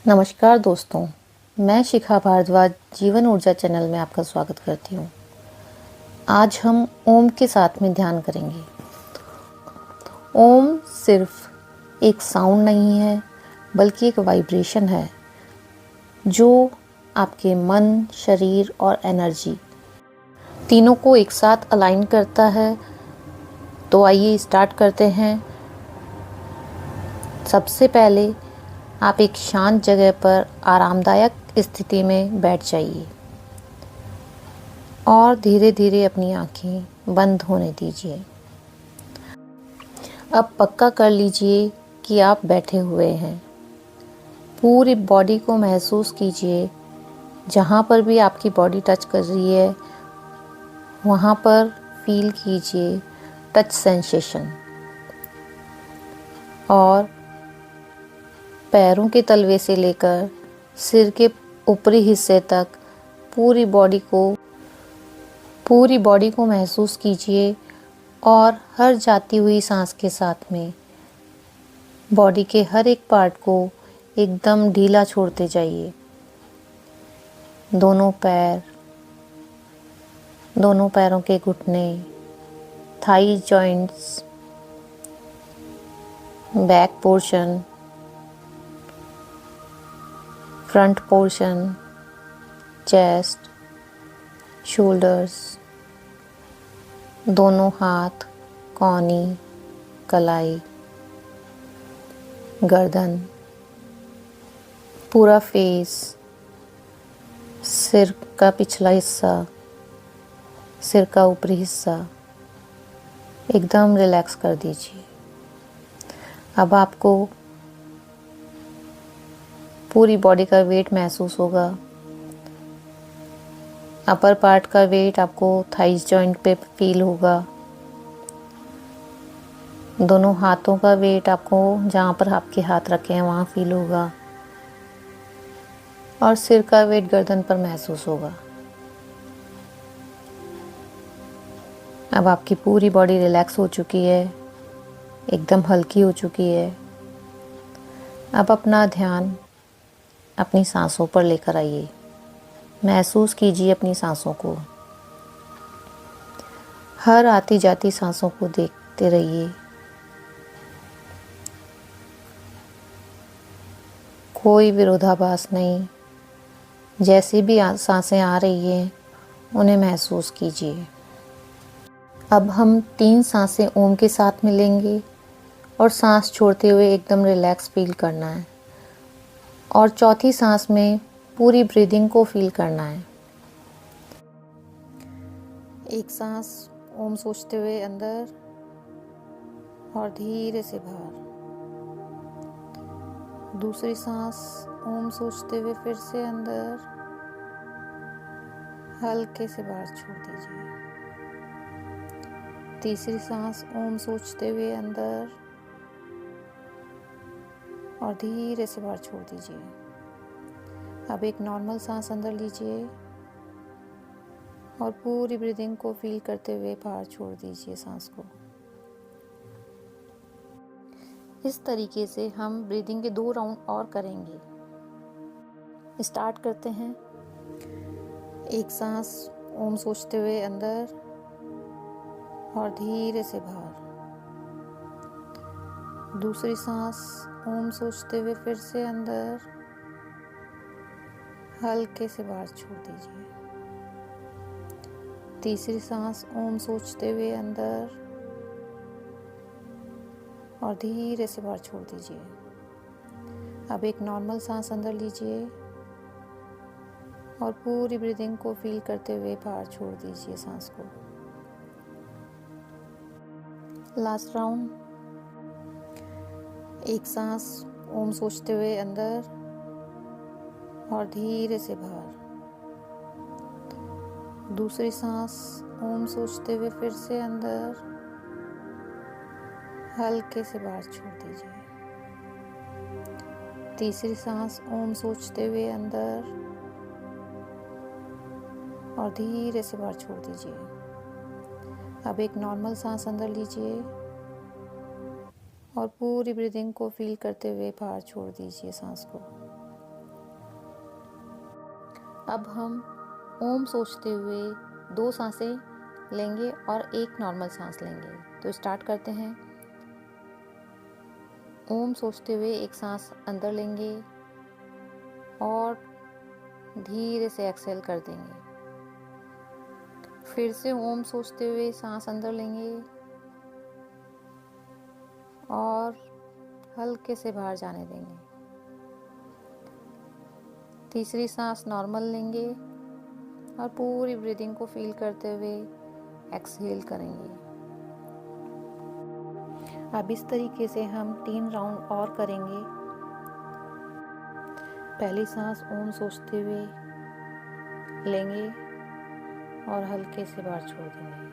नमस्कार दोस्तों, मैं शिखा भारद्वाज जीवन ऊर्जा चैनल में आपका स्वागत करती हूँ। आज हम ओम के साथ में ध्यान करेंगे। ओम सिर्फ एक साउंड नहीं है, बल्कि एक वाइब्रेशन है जो आपके मन, शरीर और एनर्जी तीनों को एक साथ अलाइन करता है। तो आइए स्टार्ट करते हैं। सबसे पहले आप एक शांत जगह पर आरामदायक स्थिति में बैठ जाइए और धीरे धीरे अपनी आंखें बंद होने दीजिए। अब पक्का कर लीजिए कि आप बैठे हुए हैं। पूरी बॉडी को महसूस कीजिए। जहाँ पर भी आपकी बॉडी टच कर रही है वहाँ पर फील कीजिए टच सेंसेशन। और पैरों के तलवे से लेकर सिर के ऊपरी हिस्से तक पूरी बॉडी को महसूस कीजिए और हर जाती हुई सांस के साथ में बॉडी के हर एक पार्ट को एकदम ढीला छोड़ते जाइए। दोनों पैरों के घुटने, thigh joints, back portion, front portion, chest, shoulders, दोनों हाथ, कौनी, कलाई, गर्दन, पूरा फेस, सिर का पिछला हिस्सा, सिर का ऊपरी हिस्सा एकदम रिलैक्स कर दीजिए। अब आपको पूरी बॉडी का वेट महसूस होगा। अपर पार्ट का वेट आपको थाइस जॉइंट पे फील होगा। दोनों हाथों का वेट आपको जहाँ पर आपके हाथ रखे हैं वहाँ फील होगा और सिर का वेट गर्दन पर महसूस होगा। अब आपकी पूरी बॉडी रिलैक्स हो चुकी है, एकदम हल्की हो चुकी है। अब अपना ध्यान अपनी सांसों पर लेकर आइए। महसूस कीजिए अपनी सांसों को। हर आती जाती सांसों को देखते रहिए। कोई विरोधाभास नहीं। जैसी भी सांसें आ रही हैं उन्हें महसूस कीजिए। अब हम 3 सांसें ओम के साथ में लेंगे और सांस छोड़ते हुए एकदम रिलैक्स फील करना है। और चौथी सांस में पूरी ब्रीदिंग को फील करना है। एक सांस ओम सोचते हुए अंदर और धीरे से बाहर। दूसरी सांस ओम सोचते हुए फिर से अंदर, हल्के से बाहर छोड़ दीजिए। तीसरी सांस ओम सोचते हुए अंदर और धीरे से बाहर छोड़ दीजिए। अब एक नॉर्मल सांस अंदर लीजिए और पूरी ब्रीदिंग को फील करते हुए बाहर छोड़ दीजिए सांस को। इस तरीके से हम ब्रीदिंग के 2 राउंड और करेंगे। स्टार्ट करते हैं। एक सांस ओम सोचते हुए अंदर और धीरे से बाहर। दूसरी सांस ओम सोचते हुए फिर से अंदर, हल्के से बाहर छोड़ दीजिए। तीसरी सांस ओम सोचते हुए अंदर और धीरे से बाहर छोड़ दीजिए। अब एक नॉर्मल सांस अंदर लीजिए और पूरी ब्रीदिंग को फील करते हुए बाहर छोड़ दीजिए सांस को। Last round. एक सांस ओम सोचते हुए अंदर और धीरे से बाहर। दूसरी सांस ओम सोचते हुए फिर से अंदर, हल्के से बाहर छोड़ दीजिए। तीसरी सांस ओम सोचते हुए अंदर और धीरे से बाहर छोड़ दीजिए। अब एक नॉर्मल सांस अंदर लीजिए और पूरी ब्रीदिंग को फील करते हुए बाहर छोड़ दीजिए सांस को। अब हम ओम सोचते हुए 2 सांसें लेंगे और एक नॉर्मल सांस लेंगे। तो स्टार्ट करते हैं। ओम सोचते हुए एक सांस अंदर लेंगे और धीरे से एक्सहेल कर देंगे। फिर से ओम सोचते हुए सांस अंदर लेंगे और हल्के से बाहर जाने देंगे। तीसरी सांस नॉर्मल लेंगे और पूरी ब्रीदिंग को फील करते हुए एक्सहेल करेंगे। अब इस तरीके से हम 3 राउंड और करेंगे। पहली सांस ओम सोचते हुए लेंगे और हल्के से बाहर छोड़ देंगे।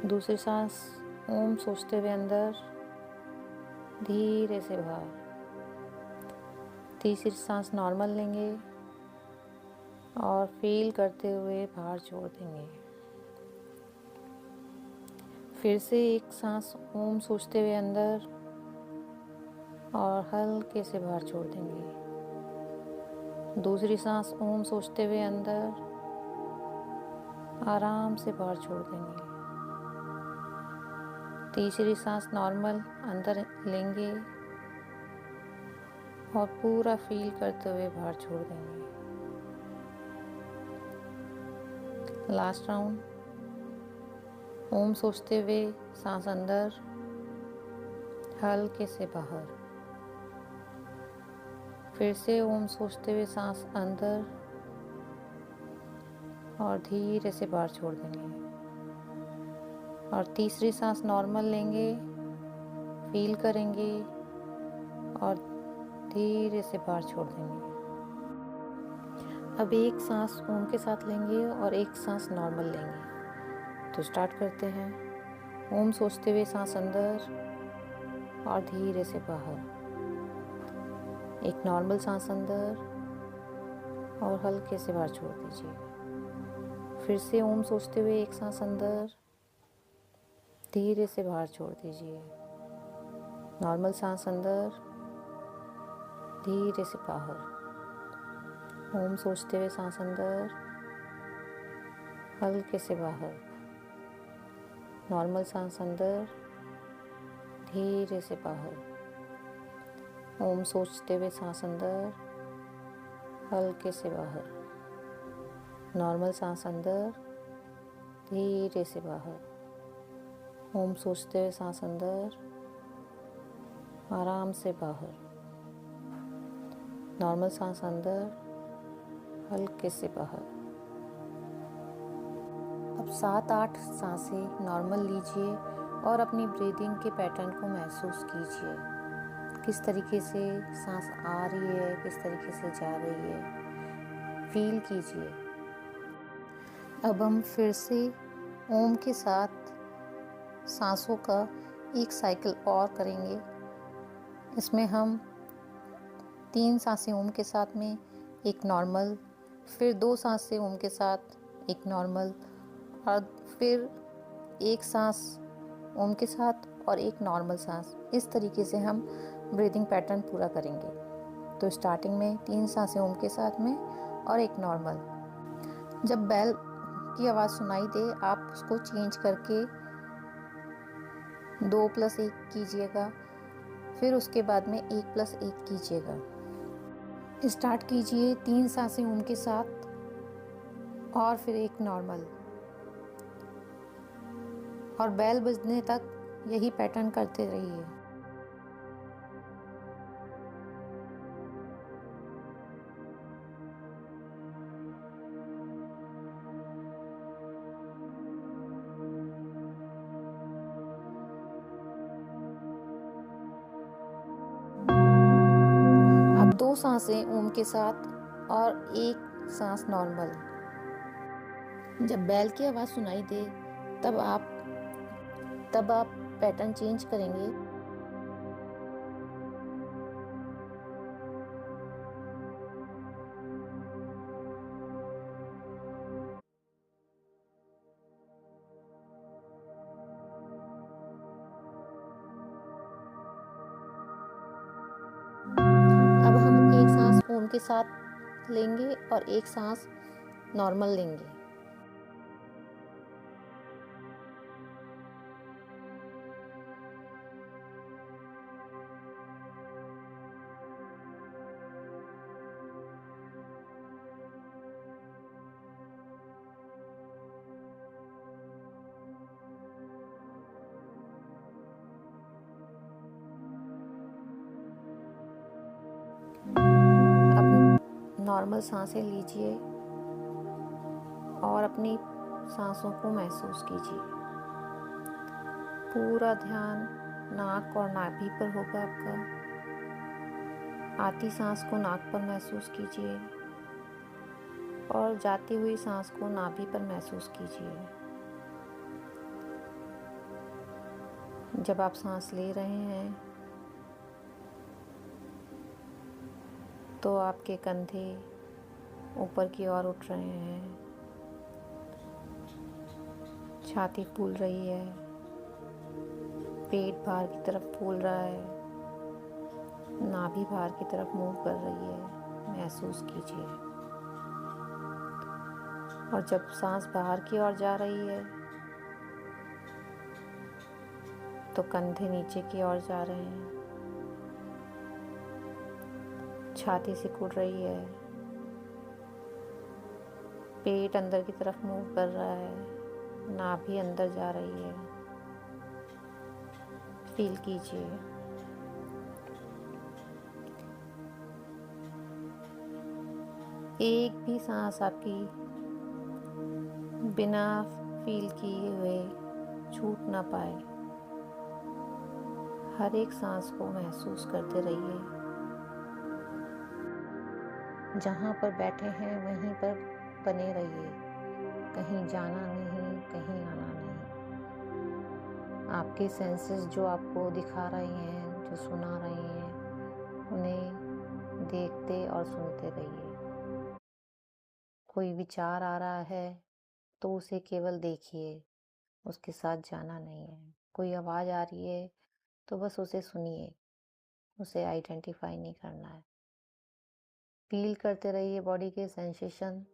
दूसरी सांस ओम सोचते हुए अंदर, धीरे से बाहर। तीसरी सांस नॉर्मल लेंगे और फील करते हुए बाहर छोड़ देंगे। फिर से एक सांस ओम सोचते हुए अंदर और हल्के से बाहर छोड़ देंगे। दूसरी सांस ओम सोचते हुए अंदर, आराम से बाहर छोड़ देंगे। तीसरी सांस नॉर्मल अंदर लेंगे और पूरा फील करते हुए बाहर छोड़ देंगे। लास्ट राउंड ओम सोचते हुए सांस अंदर, हल्के से बाहर। फिर से ओम सोचते हुए सांस अंदर और धीरे से बाहर छोड़ देंगे। और तीसरी सांस नॉर्मल लेंगे, फील करेंगे और धीरे से बाहर छोड़ देंगे। अब एक सांस ओम के साथ लेंगे और एक सांस नॉर्मल लेंगे। तो स्टार्ट करते हैं। ओम सोचते हुए सांस अंदर और धीरे से बाहर। एक नॉर्मल सांस अंदर और हल्के से बाहर छोड़ दीजिए। फिर से ओम सोचते हुए एक सांस अंदर, धीरे से बाहर छोड़ दीजिए। नॉर्मल सांस अंदर, धीरे से बाहर। ओम सोचते हुए सांस अंदर, हल्के से बाहर। नॉर्मल सांस अंदर, धीरे से बाहर। ओम सोचते हुए सांस अंदर, हल्के से बाहर। नॉर्मल सांस अंदर, धीरे से बाहर। ओम सोचते हुए सांस अंदर, आराम से बाहर। नॉर्मल सांस अंदर, हल्के से बाहर। अब 7-8 सांसें नॉर्मल लीजिए और अपनी ब्रीदिंग के पैटर्न को महसूस कीजिए। किस तरीके से सांस आ रही है, किस तरीके से जा रही है, फील कीजिए। अब हम फिर से ओम के साथ सांसों का एक साइकिल और करेंगे। इसमें हम 3 सांसें ओम के साथ में, एक नॉर्मल, फिर 2 सांसें ओम के साथ, एक नॉर्मल, और फिर एक सांस ओम के साथ और एक नॉर्मल सांस। इस तरीके से हम ब्रीदिंग पैटर्न पूरा करेंगे। तो स्टार्टिंग में 3 सांसें ओम के साथ में और एक नॉर्मल। जब बेल की आवाज़ सुनाई दे, आप उसको चेंज करके 2+1 कीजिएगा। फिर उसके बाद में 1+1 कीजिएगा। स्टार्ट कीजिए 3 सांसें ओम के साथ और फिर एक नॉर्मल, और बेल बजने तक यही पैटर्न करते रहिए। अब 2 सांसें ओम के साथ और एक सांस नॉर्मल। जब बेल की आवाज़ सुनाई दे तब आप पैटर्न चेंज करेंगे। अब हम एक सांस ओम के साथ लेंगे और एक सांस नॉर्मल लेंगे। अब नॉर्मल सांसें लीजिए और अपनी सांसों को महसूस कीजिए। पूरा ध्यान नाक और नाभि पर होगा आपका। आती सांस को नाक पर महसूस कीजिए और जाती हुई सांस को नाभि पर महसूस कीजिए। जब आप सांस ले रहे हैं तो आपके कंधे ऊपर की ओर उठ रहे हैं, छाती फूल रही है, पेट बाहर की तरफ फूल रहा है, नाभि बाहर की तरफ मूव कर रही है, महसूस कीजिए। और जब सांस बाहर की ओर जा रही है तो कंधे नीचे की ओर जा रहे हैं, छाती सिकुड़ रही है, पेट अंदर की तरफ मूव कर रहा है, नाभि अंदर जा रही है। फील कीजिए। एक भी सांस आपकी बिना फील किए हुए छूट ना पाए। हर एक सांस को महसूस करते रहिए। जहाँ पर बैठे हैं वहीं पर बने रहिए, कहीं जाना नहीं, कहीं आना नहीं। आपके सेंसेस जो आपको दिखा रहे हैं, जो सुना रहे हैं, उन्हें देखते और सुनते रहिए। कोई विचार आ रहा है तो उसे केवल देखिए, उसके साथ जाना नहीं है। कोई आवाज़ आ रही है तो बस उसे सुनिए, उसे आइडेंटिफाई नहीं करना है। फील करते रहिए बॉडी के सेंसेशन,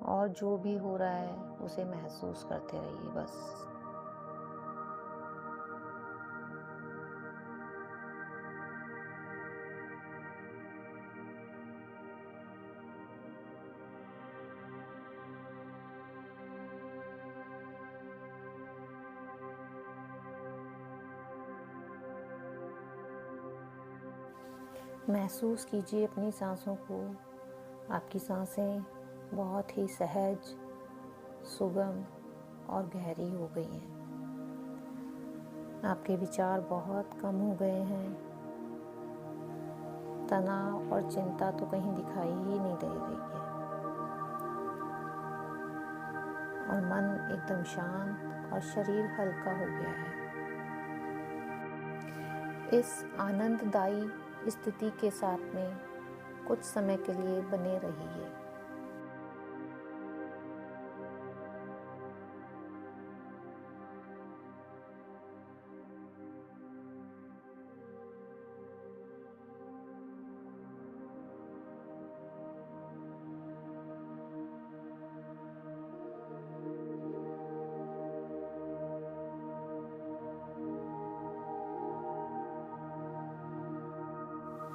और जो भी हो रहा है उसे महसूस करते रहिए बस। महसूस कीजिए अपनी सांसों को। आपकी सांसें बहुत ही सहज, सुगम और गहरी हो गई हैं। आपके विचार बहुत कम हो गए हैं। तनाव और चिंता तो कहीं दिखाई ही नहीं दे रही है और मन एकदम शांत और शरीर हल्का हो गया है। इस आनंददायी स्थिति के साथ में कुछ समय के लिए बने रहिए।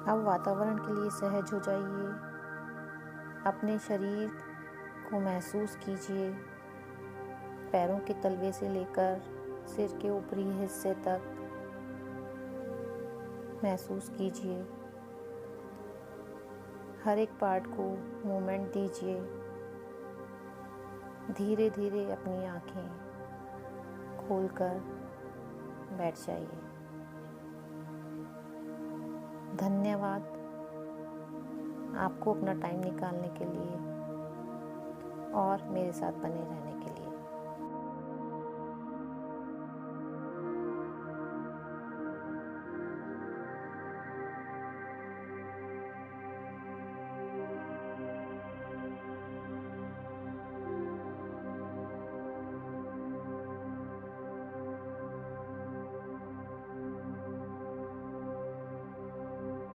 अब वातावरण के लिए सहज हो जाइए। अपने शरीर को महसूस कीजिए, पैरों के तलवे से लेकर सिर के ऊपरी हिस्से तक महसूस कीजिए। हर एक पार्ट को मूवमेंट दीजिए। धीरे धीरे अपनी आंखें खोलकर बैठ जाइए। धन्यवाद आपको अपना टाइम निकालने के लिए और मेरे साथ बने रहने के लिए।